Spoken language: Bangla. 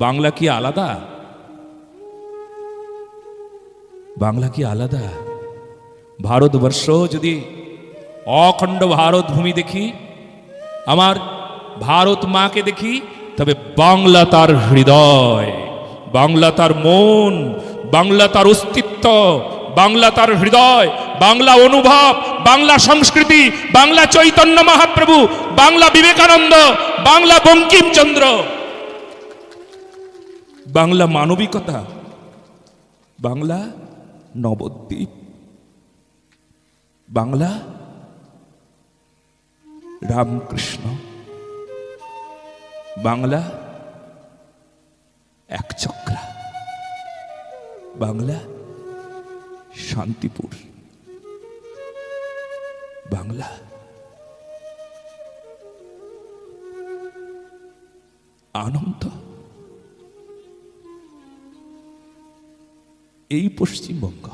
বাংলা কি আলাদা? বাংলা কি আলাদা? ভারতবর্ষ যদি অখণ্ড ভারত ভূমি দেখি, আমার ভারত মাকে দেখি, তবে বাংলা তার হৃদয়, বাংলা তার মন, বাংলা তার অস্তিত্ব, বাংলা তার হৃদয়, বাংলা অনুভব, বাংলা সংস্কৃতি, বাংলা চৈতন্য মহাপ্রভু, বাংলা বিবেকানন্দ, বাংলা বঙ্কিমচন্দ্র, বাংলা মানবিকতা, বাংলা নবদ্বীপ, বাংলা রামকৃষ্ণ, বাংলা একচক্রা, বাংলা শান্তিপুর, বাংলা আনন্দ। এই পশ্চিমবঙ্গ।